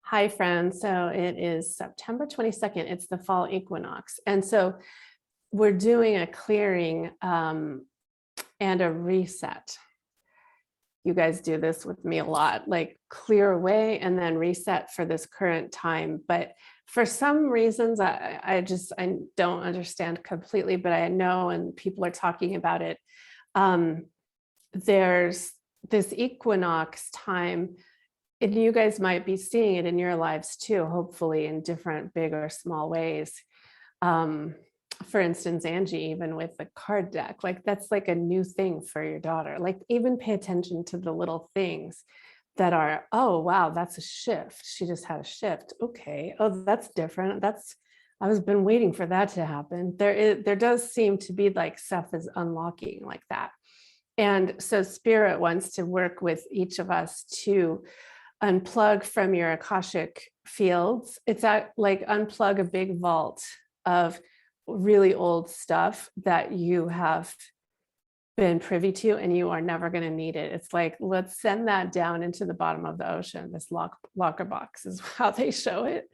Hi, friends. So it is September 22nd. It's the fall equinox. And so we're doing a clearing and a reset. You guys do this with me a lot, like clear away and then reset for this current time. But for some reasons, I don't understand completely, but I know, and people are talking about it. There's this equinox time, and you guys might be seeing it in your lives too, hopefully in different big or small ways. For instance, Angie, even with the card deck, like that's like a new thing for your daughter. Like even pay attention to the little things that are, oh, wow, that's a shift. She just had a shift. Okay. Oh, that's different. I was been waiting for that to happen. There does seem to be like stuff is unlocking like that. And so spirit wants to work with each of us to unplug from your Akashic fields. It's like unplug a big vault of really old stuff that you have been privy to and you are never going to need it. It's like, let's send that down into the bottom of the ocean. This locker box is how they show it.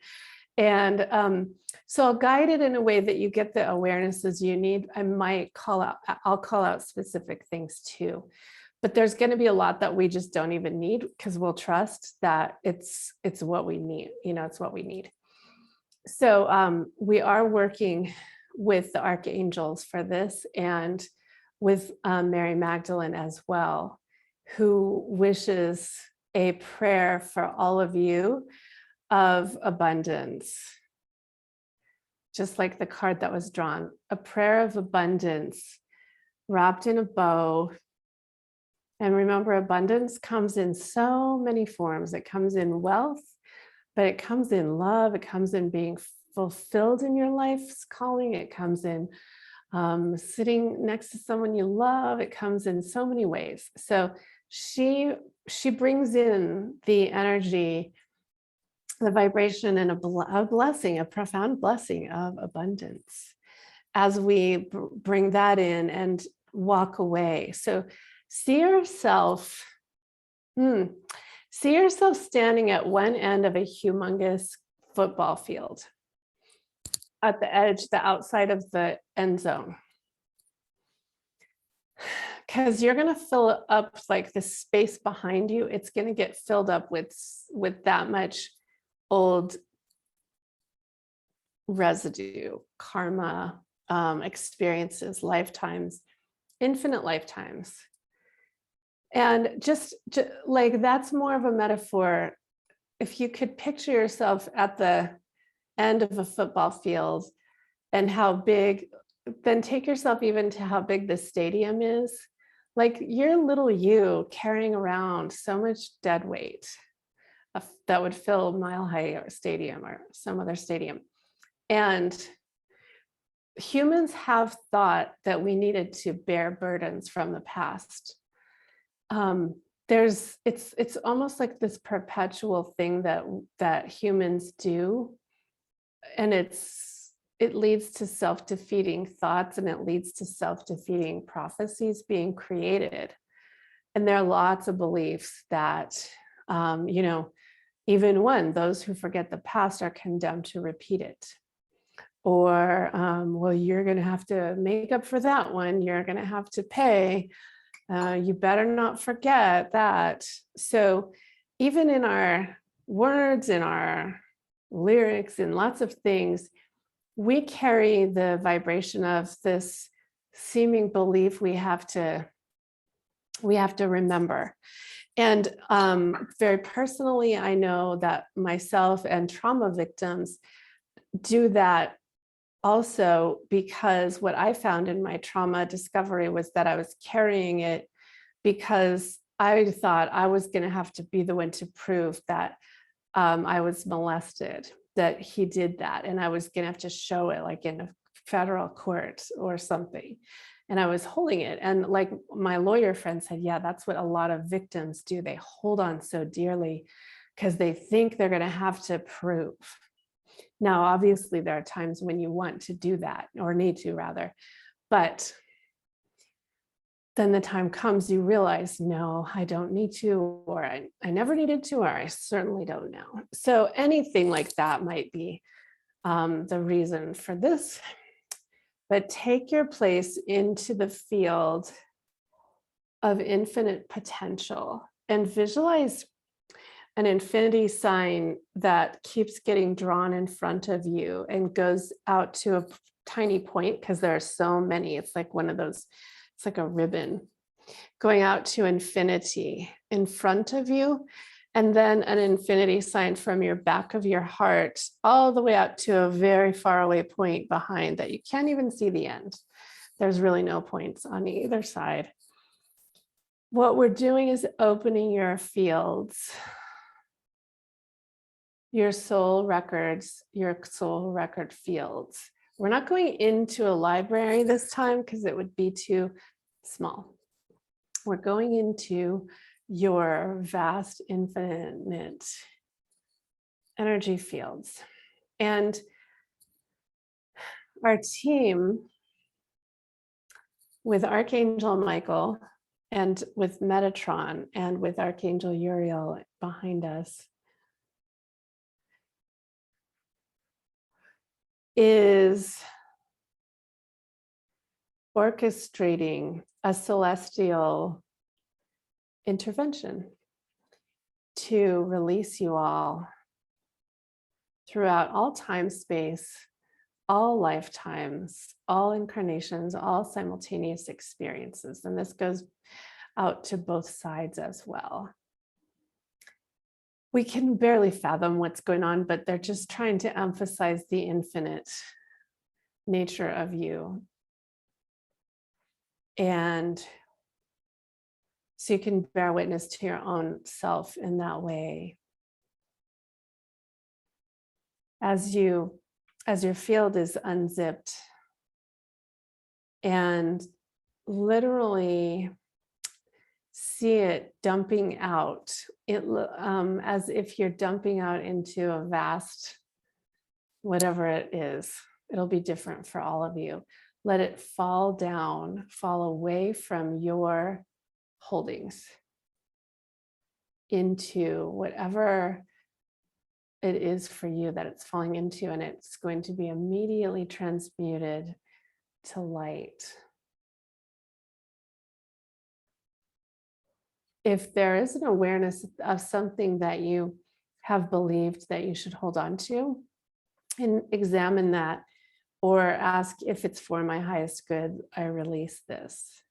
And so I'll guide it in a way that you get the awarenesses you need. I'll call out specific things too. But there's going to be a lot that we just don't even need because we'll trust that it's what we need. It's what we need. So we are working with the Archangels for this and with Mary Magdaleine as well, who wishes a prayer for all of you of abundance. Just like the card that was drawn, a prayer of abundance wrapped in a bow. And remember, abundance comes in so many forms. It comes in wealth, but it comes in love. It comes in being fulfilled in your life's calling. It comes in sitting next to someone you love. It comes in so many ways. So she brings in the energy, the vibration, and a blessing, a profound blessing of abundance as we bring that in and walk away. So see yourself standing at one end of a humongous football field at the edge, the outside of the end zone. Because you're going to fill up like the space behind you. It's going to get filled up with that much old residue, karma, experiences, lifetimes, infinite lifetimes. And just like that's more of a metaphor. If you could picture yourself at the end of a football field and how big, then take yourself even to how big the stadium is. Like you're little you carrying around so much dead weight that would fill Mile High Stadium or some other stadium. And humans have thought that we needed to bear burdens from the past. It's almost like this perpetual thing that humans do, and it leads to self-defeating thoughts, and it leads to self-defeating prophecies being created. And there are lots of beliefs that even when those who forget the past are condemned to repeat it, or well, you're going to have to make up for that one, you're going to have to pay. You better not forget that. So even in our words, in our lyrics, in lots of things, we carry the vibration of this seeming belief we have to remember. And very personally, I know that myself and trauma victims do that also, because what I found in my trauma discovery was that I was carrying it because I thought I was going to have to be the one to prove that I was molested, that he did that, and I was going to have to show it like in a federal court or something. And I was holding it. And like my lawyer friend said, yeah, that's what a lot of victims do. They hold on so dearly because they think they're going to have to prove. Now, obviously, there are times when you want to do that, or need to rather, but then the time comes, you realize, no, I don't need to, or I never needed to, or I certainly don't now. So anything like that might be the reason for this. But take your place into the field of infinite potential and visualize an infinity sign that keeps getting drawn in front of you and goes out to a tiny point, because there are so many. It's like one of those, it's like a ribbon going out to infinity in front of you. And then an infinity sign from your back of your heart all the way out to a very far away point behind that you can't even see the end. There's really no points on either side. What we're doing is opening your fields, your soul records, your soul record fields. We're not going into a library this time because it would be too small. We're going into your vast, infinite energy fields. And our team with Archangel Michael and with Metatron and with Archangel Uriel behind us is orchestrating a celestial intervention to release you all throughout all time, space, all lifetimes, all incarnations, all simultaneous experiences. And this goes out to both sides as well. We can barely fathom what's going on, but they're just trying to emphasize the infinite nature of you. And so you can bear witness to your own self in that way. As your field is unzipped and literally see it dumping out, as if you're dumping out into a vast, whatever it is. It'll be different for all of you. Let it fall down, fall away from your holdings into whatever it is for you that it's falling into, and it's going to be immediately transmuted to light. If there is an awareness of something that you have believed that you should hold on to, and examine that, or ask, if it's for my highest good, I release this.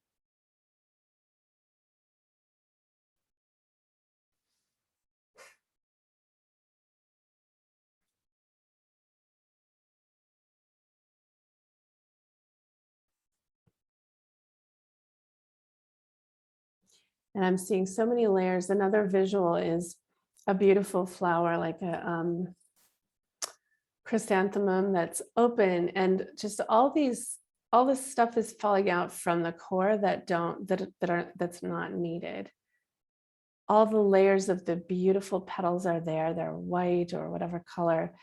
And I'm seeing so many layers. Another visual is a beautiful flower, like a chrysanthemum that's open, and just all this stuff is falling out from the core that's not needed. All the layers of the beautiful petals are there. They're white or whatever color,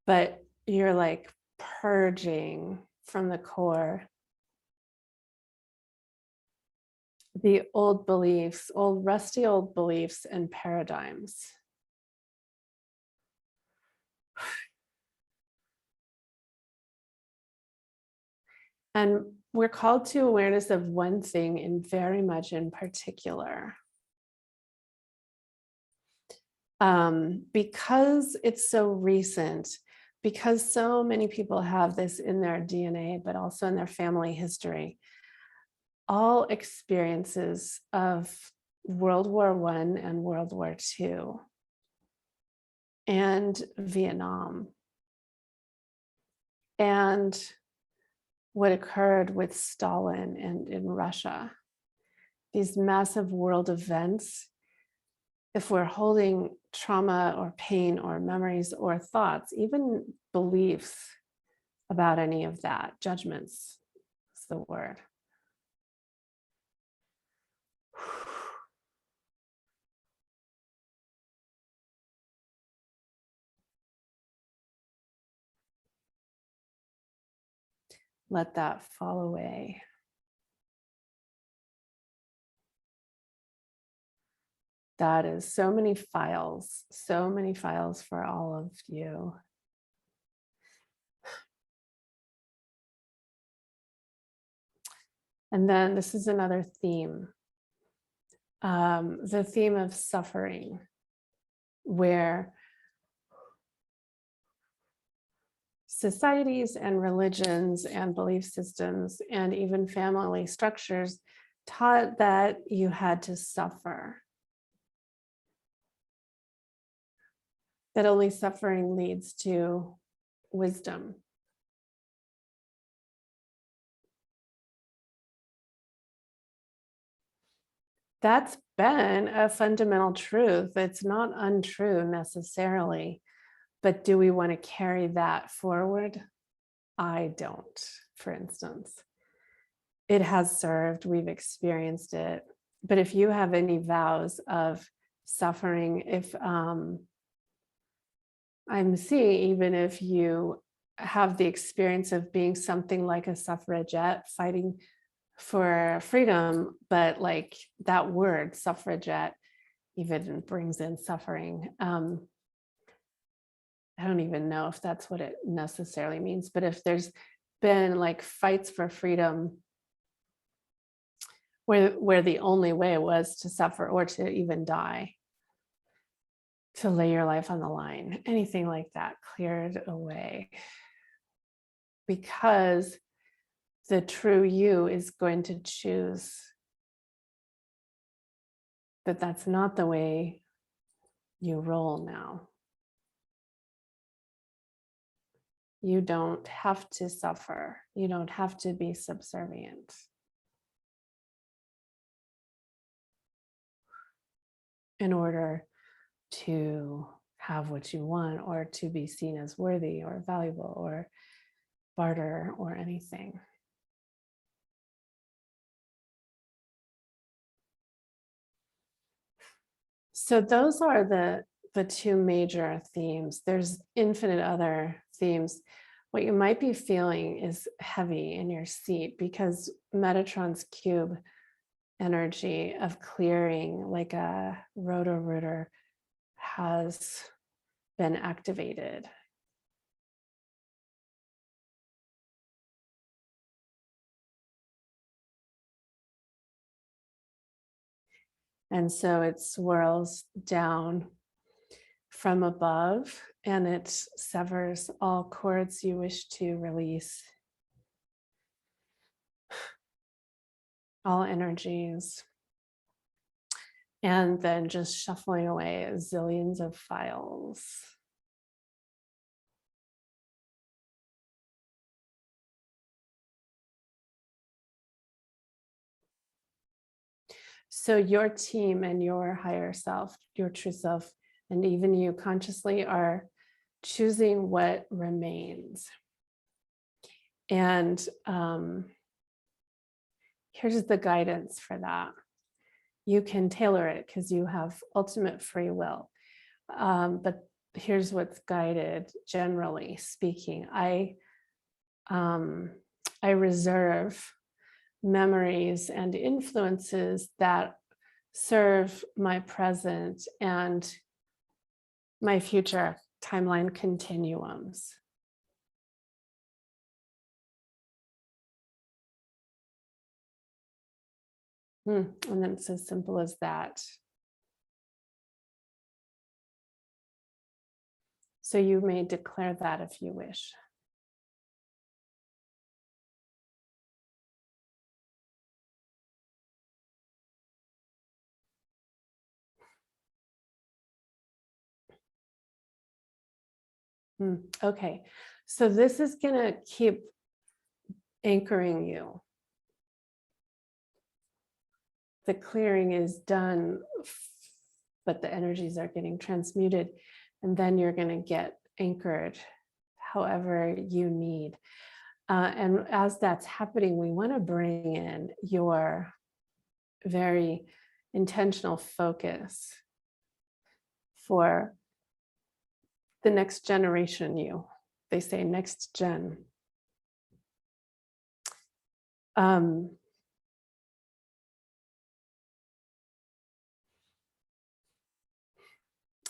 but you're like purging from the core the old beliefs, rusty old beliefs and paradigms. And we're called to awareness of one thing in very much in particular. Because it's so recent, because so many people have this in their DNA, but also in their family history, all experiences of World War I and World War II and Vietnam, and what occurred with Stalin and in Russia, these massive world events. If we're holding trauma or pain or memories or thoughts, even beliefs about any of that, judgments is the word. Let that fall away. That is so many files for all of you. And then this is another theme, the theme of suffering, where societies and religions and belief systems and even family structures taught that you had to suffer, that only suffering leads to wisdom. That's been a fundamental truth. It's not untrue necessarily, but do we want to carry that forward? I don't, for instance. It has served, we've experienced it. But if you have any vows of suffering, if I'm seeing, even if you have the experience of being something like a suffragette fighting for freedom, but like that word suffragette even brings in suffering. I don't even know if that's what it necessarily means, but if there's been like fights for freedom where the only way was to suffer or to even die, to lay your life on the line, anything like that cleared away. Because the true you is going to choose that that's not the way you roll now. You don't have to suffer. You don't have to be subservient. In order to have what you want or to be seen as worthy or valuable or barter or anything. So those are the two major themes. There's infinite other themes. What you might be feeling is heavy in your seat because Metatron's cube energy of clearing, like a rotor-rooter, has been activated. And so it swirls down from above and it severs all cords you wish to release, all energies, and then just shuffling away zillions of files. So your team and your higher self, your true self, and even you consciously are choosing what remains. And here's the guidance for that. You can tailor it because you have ultimate free will. But here's what's guided, generally speaking. I reserve memories and influences that serve my present and my future timeline continuums. And then it's as simple as that. So you may declare that if you wish. Okay, so this is going to keep anchoring you. The clearing is done, but the energies are getting transmuted, and then you're going to get anchored however you need. And as that's happening, we want to bring in your very intentional focus for the next generation you. They say next gen.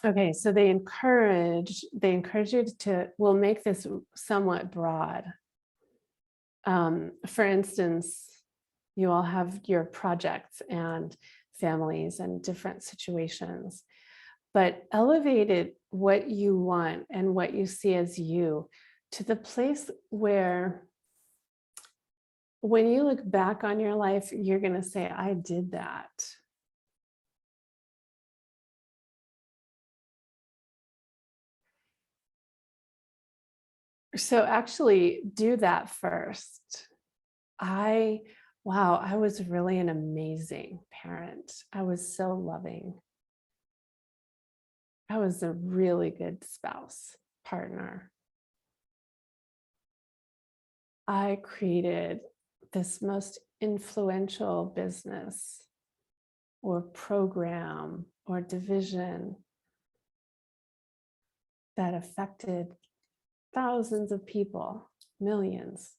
Okay, so they encourage you to, we'll make this somewhat broad. For instance, you all have your projects and families and different situations, but elevated what you want and what you see as you to the place where when you look back on your life, you're going to say, I did that. So actually do that first. Wow, I was really an amazing parent. I was so loving. I was a really good spouse, partner. I created this most influential business or program or division that affected thousands of people, millions.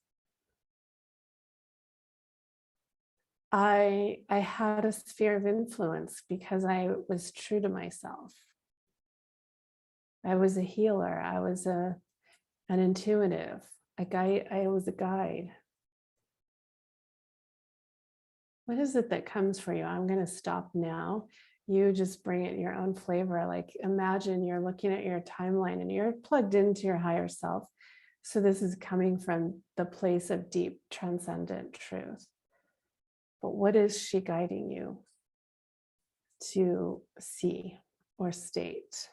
I had a sphere of influence because I was true to myself. I was a healer. I was an intuitive, a guide. I was a guide. What is it that comes for you? I'm going to stop now. You just bring it your own flavor. Like imagine you're looking at your timeline and you're plugged into your higher self. So this is coming from the place of deep transcendent truth. But what is she guiding you to see or state?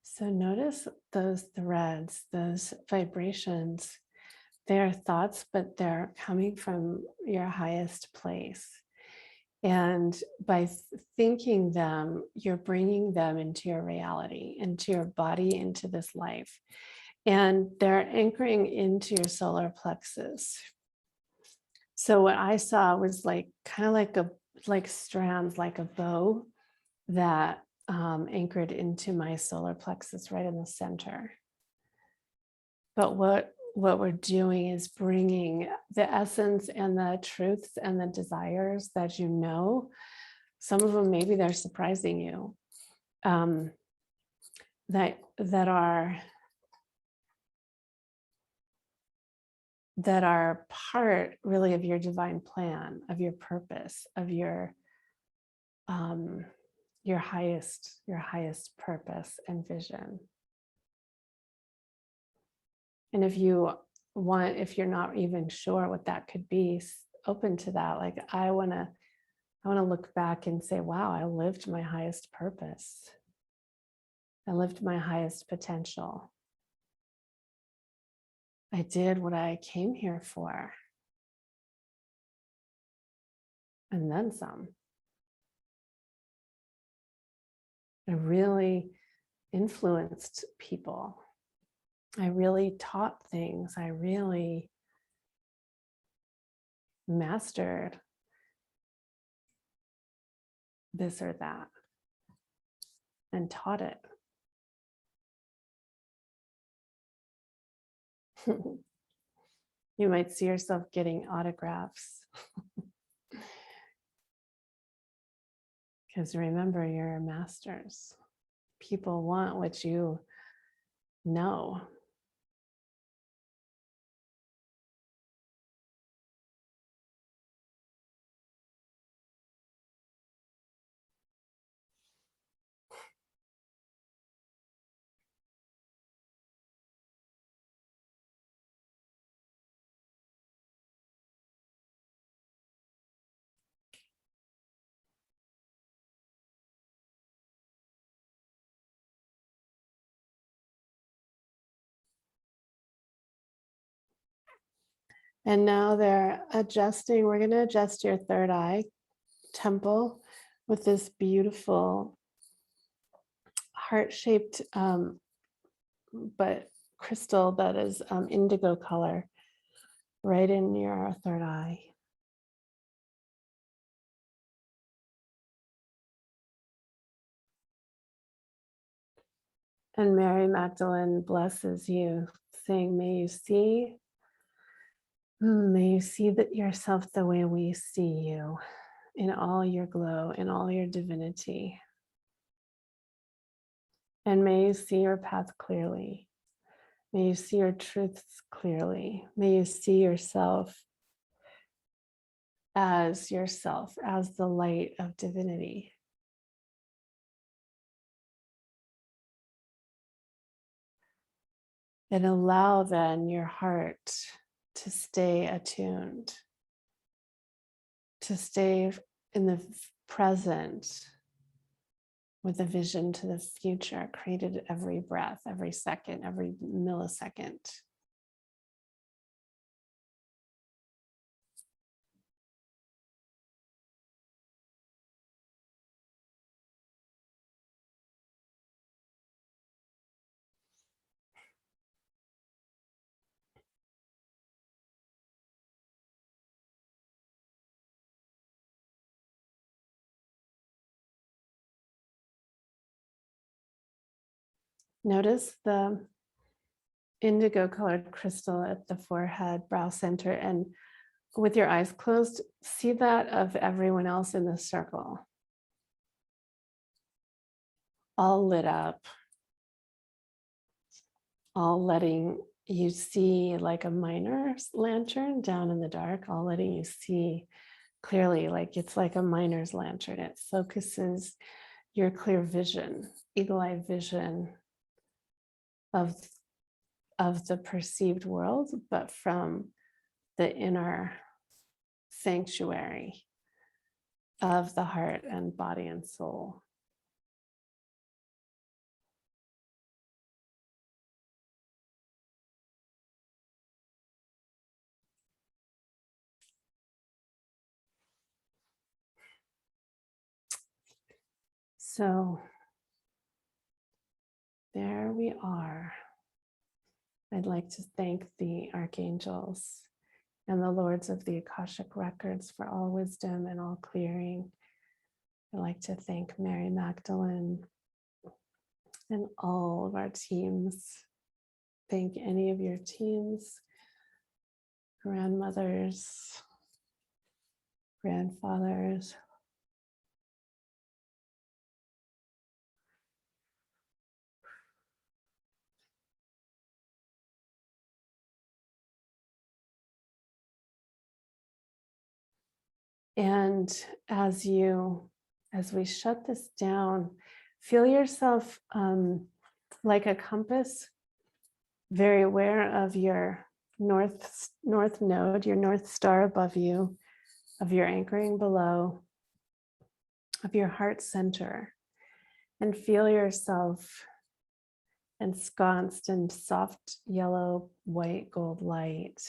So notice those threads, those vibrations. They are thoughts, but they're coming from your highest place. And by thinking them, you're bringing them into your reality, into your body, into this life. And they're anchoring into your solar plexus. So what I saw was like kind of like strands, like a bow that anchored into my solar plexus right in the center. But what we're doing is bringing the essence and the truths and the desires that you know. Some of them, maybe they're surprising you, that are part really of your divine plan, of your purpose, of your highest purpose and vision. And if you're not even sure what that could be, open to that. Like, I want to look back and say, wow, I lived my highest purpose. I lived my highest potential. I did what I came here for. And then some. I really influenced people. I really taught things. I really mastered this or that and taught it. You might see yourself getting autographs. Because remember, you're masters. People want what you know. And now they're adjusting. We're going to adjust your third eye temple with this beautiful heart-shaped but crystal that is indigo color right in your third eye. And Mary Magdalene blesses you, saying, may you see that yourself the way we see you, in all your glow, in all your divinity. And may you see your path clearly. May you see your truths clearly. May you see yourself, as the light of divinity. And allow then your heart to stay attuned, to stay in the present with a vision to the future, created every breath, every second, every millisecond. Notice the indigo colored crystal at the forehead, brow center, and with your eyes closed, see that of everyone else in the circle, all lit up, all letting you see like a miner's lantern down in the dark, all letting you see clearly, like it's like a miner's lantern. It focuses your clear vision, eagle-eye vision of the perceived world, but from the inner sanctuary of the heart and body and soul. So there we are. I'd like to thank the Archangels and the Lords of the Akashic Records for all wisdom and all clearing. I'd like to thank Mary Magdalene and all of our teams. Thank any of your teams, grandmothers, grandfathers. And as we shut this down, feel yourself like a compass, very aware of your north node, your north star above you, of your anchoring below, of your heart center, and feel yourself ensconced in soft yellow, white, gold light.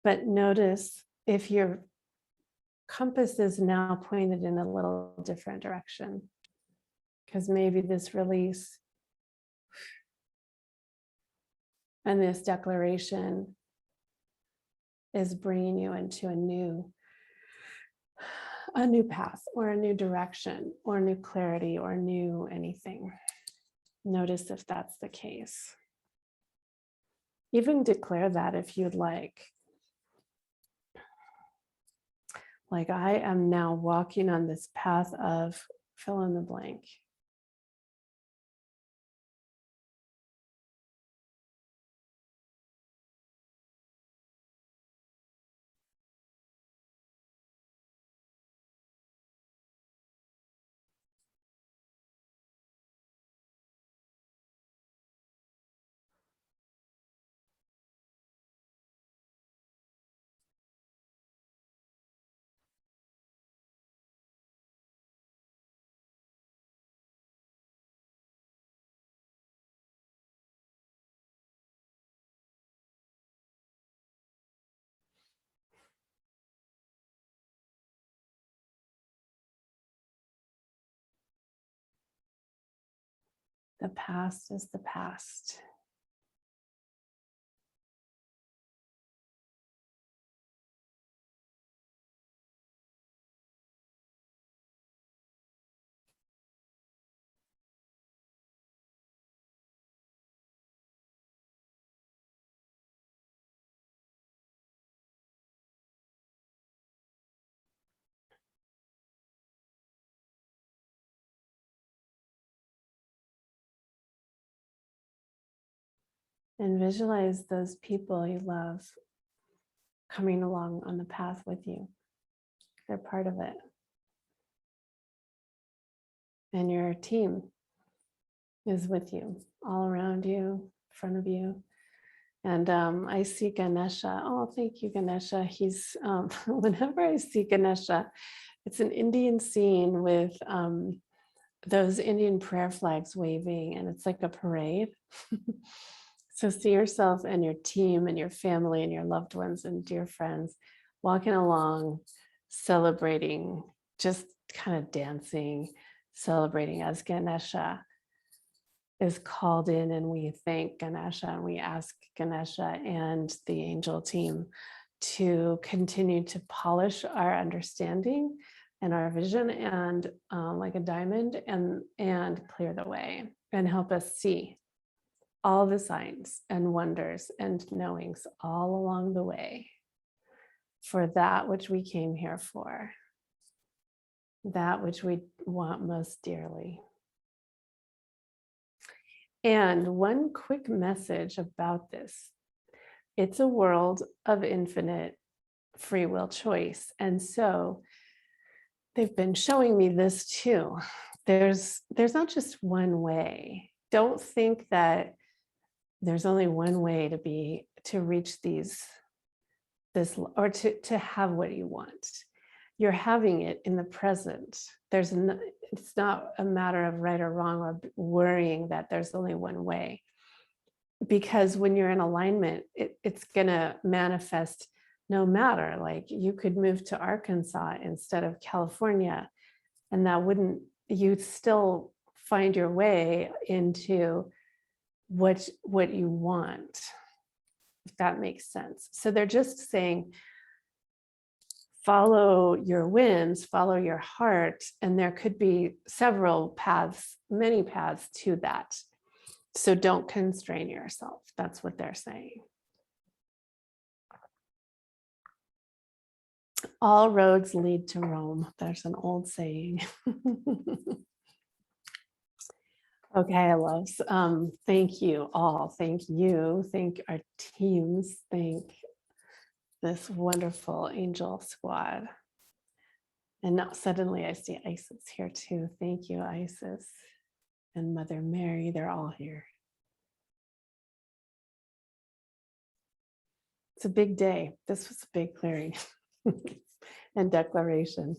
But notice if your compass is now pointed in a little different direction, because maybe this release and this declaration is bringing you into a new path or a new direction or new clarity or new anything. Notice if that's the case. Even declare that if you'd like. Like, I am now walking on this path of fill in the blank. The past is the past. And visualize those people you love coming along on the path with you. They're part of it. And your team is with you, all around you, in front of you. And I see Ganesha. Oh, thank you, Ganesha. He's, whenever I see Ganesha, it's an Indian scene with those Indian prayer flags waving, and it's like a parade. So see yourself and your team and your family and your loved ones and dear friends walking along, celebrating, just kind of dancing, celebrating as Ganesha is called in, and we thank Ganesha and we ask Ganesha and the angel team to continue to polish our understanding and our vision and like a diamond and clear the way and help us see all the signs and wonders and knowings all along the way for that which we came here for, that which we want most dearly. And one quick message about this: it's a world of infinite free will choice. And so they've been showing me this too. There's not just one way. Don't think that there's only one way to reach this or to have what you want. You're having it in the present. It's not a matter of right or wrong or worrying that there's only one way. Because when you're in alignment, it's gonna manifest no matter. Like, you could move to Arkansas instead of California And that wouldn't, you'd still find your way into what you want, if that makes sense. So they're just saying, follow your whims, follow your heart, and there could be several paths, many paths to that. So don't constrain yourself. That's what they're saying. All roads lead to Rome. There's an old saying. Okay, I love. Thank you all. Thank you. Thank our teams. Thank this wonderful angel squad. And now suddenly I see Isis here too. Thank you, Isis. And Mother Mary, they're all here. It's a big day. This was a big clearing and declaration.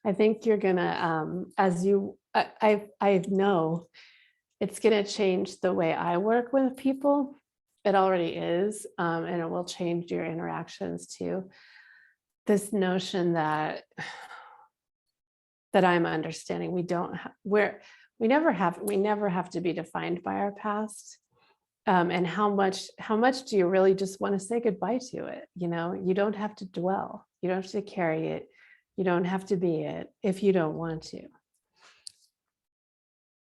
I think you're gonna, I know it's gonna change the way I work with people. It already is, and it will change your interactions too. This notion that I'm understanding, we never have to be defined by our past. And how much do you really just want to say goodbye to it? You know, you don't have to dwell. You don't have to carry it. You don't have to be it if you don't want to.